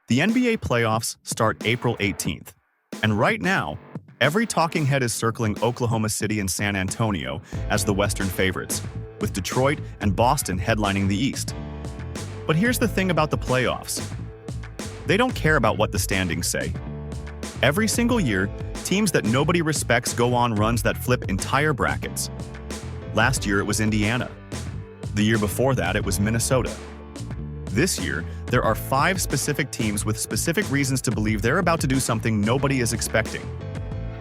The NBA playoffs start April 18th, and right now, every talking head is circling Oklahoma City and San Antonio as the Western favorites, with Detroit and Boston headlining the East. But here's the thing about the playoffs. They don't care about what the standings say. Every single year, teams that nobody respects go on runs that flip entire brackets. Last year, it was Indiana. The year before that, it was Minnesota. This year, there are 5 specific teams with specific reasons to believe they're about to do something nobody is expecting.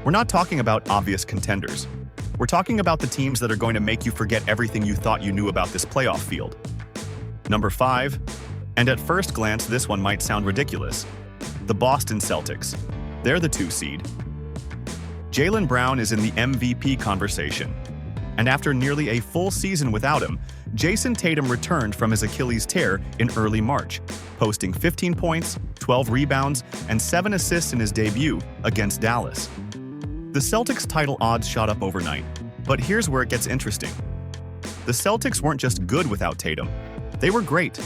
We're not talking about obvious contenders. We're talking about the teams that are going to make you forget everything you thought you knew about this playoff field. Number 5, and at first glance this one might sound ridiculous, the Boston Celtics. They're the 2 seed. Jaylen Brown is in the MVP conversation. And after nearly a full season without him, Jayson Tatum returned from his Achilles tear in early March, posting 15 points, 12 rebounds, and 7 assists in his debut against Dallas. The Celtics' title odds shot up overnight, but here's where it gets interesting. The Celtics weren't just good without Tatum, they were great.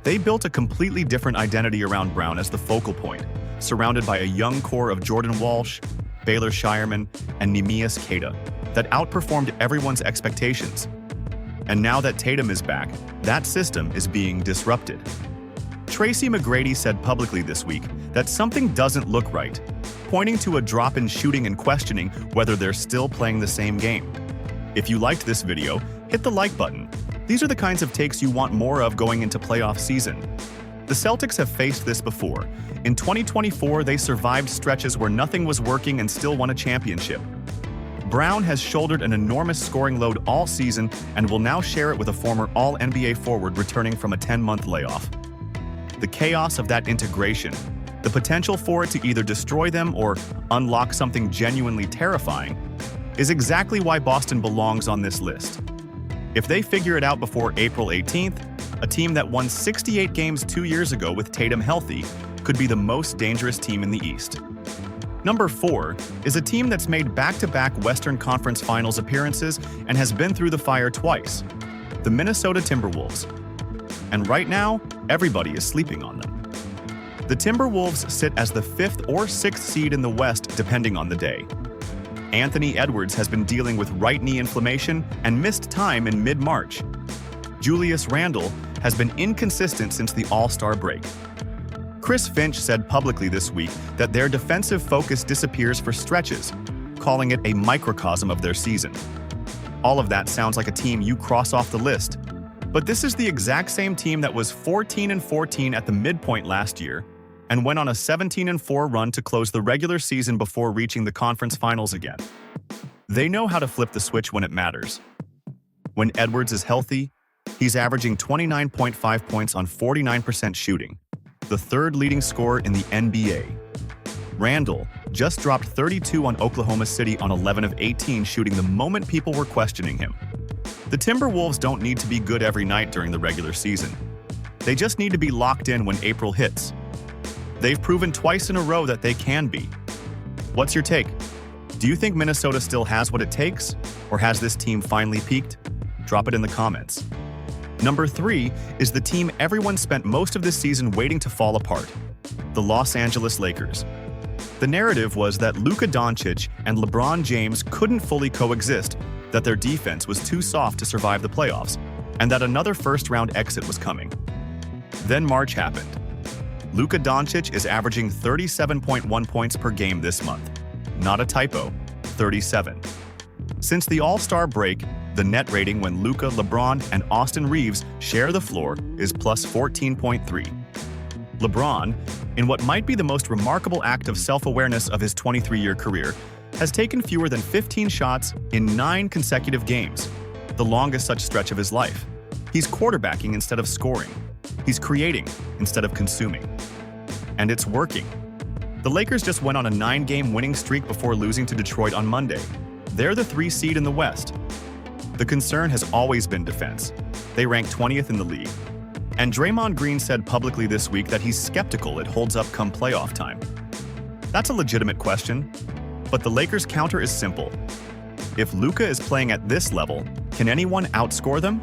They built a completely different identity around Brown as the focal point, surrounded by a young core of Jordan Walsh, Baylor Scheierman, and Neemias Queta that outperformed everyone's expectations. And now that Tatum is back, that system is being disrupted. Tracy McGrady said publicly this week that something doesn't look right, pointing to a drop in shooting and questioning whether they're still playing the same game. If you liked this video, hit the like button. These are the kinds of takes you want more of going into playoff season. The Celtics have faced this before. In 2024, they survived stretches where nothing was working and still won a championship. Brown has shouldered an enormous scoring load all season and will now share it with a former All-NBA forward returning from a 10-month layoff. The chaos of that integration, the potential for it to either destroy them or unlock something genuinely terrifying, is exactly why Boston belongs on this list. If they figure it out before April 18th, a team that won 68 games 2 years ago with Tatum healthy could be the most dangerous team in the East. Number 4 is a team that's made back-to-back Western Conference Finals appearances and has been through the fire twice, the Minnesota Timberwolves. And right now, everybody is sleeping on them. The Timberwolves sit as the 5th or 6th seed in the West depending on the day. Anthony Edwards has been dealing with right knee inflammation and missed time in mid-March. Julius Randle has been inconsistent since the All-Star break. Chris Finch said publicly this week that their defensive focus disappears for stretches, calling it a microcosm of their season. All of that sounds like a team you cross off the list, but this is the exact same team that was 14-14 at the midpoint last year and went on a 17-4 run to close the regular season before reaching the conference finals again. They know how to flip the switch when it matters. When Edwards is healthy, he's averaging 29.5 points on 49% shooting, the 3rd leading scorer in the NBA. Randle just dropped 32 on Oklahoma City on 11 of 18 shooting the moment people were questioning him. The Timberwolves don't need to be good every night during the regular season. They just need to be locked in when April hits. They've proven twice in a row that they can be. What's your take? Do you think Minnesota still has what it takes? Or has this team finally peaked? Drop it in the comments. Number 3 is the team everyone spent most of this season waiting to fall apart, the Los Angeles Lakers. The narrative was that Luka Doncic and LeBron James couldn't fully coexist, that their defense was too soft to survive the playoffs, and that another first-round exit was coming. Then March happened. Luka Doncic is averaging 37.1 points per game this month. Not a typo, 37. Since the All-Star break, the net rating when Luka, LeBron, and Austin Reeves share the floor is plus 14.3. LeBron, in what might be the most remarkable act of self-awareness of his 23-year career, has taken fewer than 15 shots in 9 consecutive games, the longest such stretch of his life. He's quarterbacking instead of scoring. He's creating instead of consuming. And it's working. The Lakers just went on a 9-game winning streak before losing to Detroit on Monday. They're the 3 seed in the West. The concern has always been defense. They rank 20th in the league. And Draymond Green said publicly this week that he's skeptical it holds up come playoff time. That's a legitimate question, but the Lakers' counter is simple. If Luka is playing at this level, can anyone outscore them?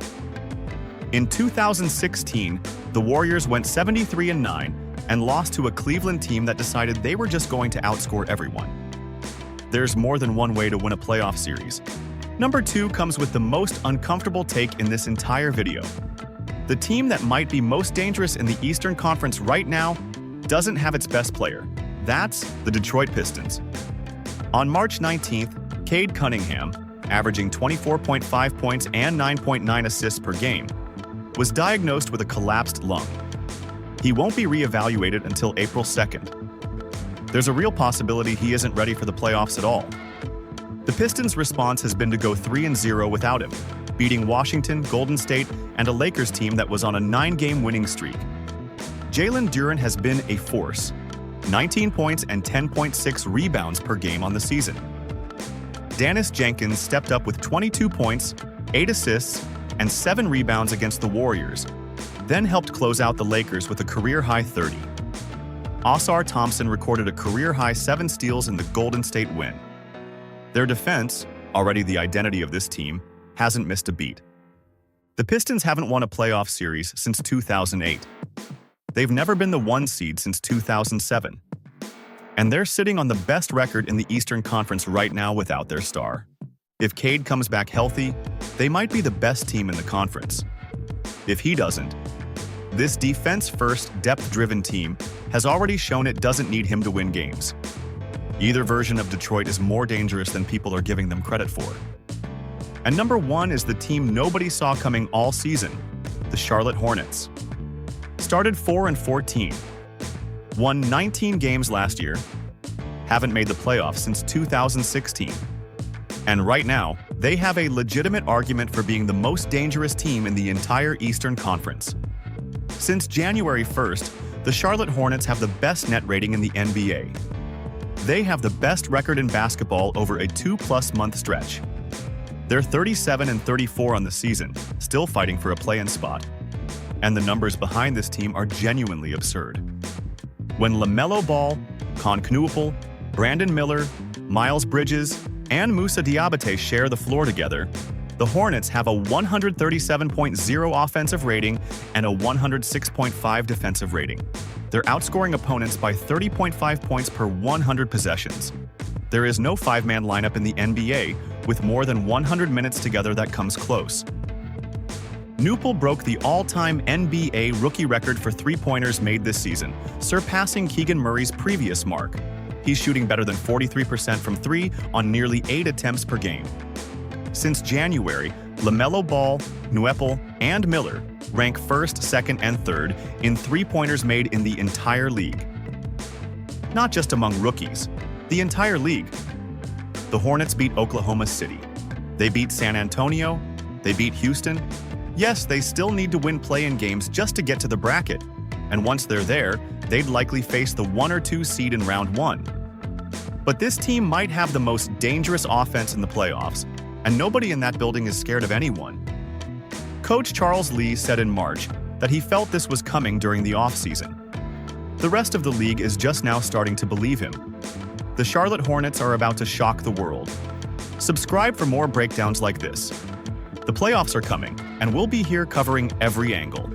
In 2016, the Warriors went 73-9 and lost to a Cleveland team that decided they were just going to outscore everyone. There's more than one way to win a playoff series. Number 2 comes with the most uncomfortable take in this entire video. The team that might be most dangerous in the Eastern Conference right now doesn't have its best player. That's the Detroit Pistons. On March 19th, Cade Cunningham, averaging 24.5 points and 9.9 assists per game, was diagnosed with a collapsed lung. He won't be reevaluated until April 2nd. There's a real possibility he isn't ready for the playoffs at all. The Pistons' response has been to go 3-0 without him, beating Washington, Golden State, and a Lakers team that was on a 9-game winning streak. Jalen Duren has been a force, 19 points and 10.6 rebounds per game on the season. Dennis Jenkins stepped up with 22 points, 8 assists, and 7 rebounds against the Warriors, then helped close out the Lakers with a career-high 30. Ausar Thompson recorded a career-high 7 steals in the Golden State win. Their defense, already the identity of this team, hasn't missed a beat. The Pistons haven't won a playoff series since 2008. They've never been the 1 seed since 2007. And they're sitting on the best record in the Eastern Conference right now without their star. If Cade comes back healthy, they might be the best team in the conference. If he doesn't, this defense-first, depth-driven team has already shown it doesn't need him to win games. Either version of Detroit is more dangerous than people are giving them credit for. And number 1 is the team nobody saw coming all season, the Charlotte Hornets. Started 4-14, won 19 games last year, haven't made the playoffs since 2016. And right now, they have a legitimate argument for being the most dangerous team in the entire Eastern Conference. Since January 1st, the Charlotte Hornets have the best net rating in the NBA. They have the best record in basketball over a 2+ month stretch. They're 37-34 on the season, still fighting for a play-in spot. And the numbers behind this team are genuinely absurd. When LaMelo Ball, Con Knueppel, Brandon Miller, Miles Bridges, and Moussa Diabate share the floor together, the Hornets have a 137.0 offensive rating and a 106.5 defensive rating. They're outscoring opponents by 30.5 points per 100 possessions. There is no 5-man lineup in the NBA with more than 100 minutes together that comes close. Knueppel broke the all-time NBA rookie record for three-pointers made this season, surpassing Keegan Murray's previous mark. He's shooting better than 43% from 3 on nearly 8 attempts per game. Since January, LaMelo Ball, Knueppel, and Miller rank 1st, 2nd, and 3rd in three-pointers made in the entire league. Not just among rookies, the entire league. The Hornets beat Oklahoma City. They beat San Antonio. They beat Houston. Yes, they still need to win play-in games just to get to the bracket, and once they're there, they'd likely face the 1 or 2 seed in round 1. But this team might have the most dangerous offense in the playoffs, and nobody in that building is scared of anyone. Coach Charles Lee said in March that he felt this was coming during the offseason. The rest of the league is just now starting to believe him. The Charlotte Hornets are about to shock the world. Subscribe for more breakdowns like this. The playoffs are coming, and we'll be here covering every angle.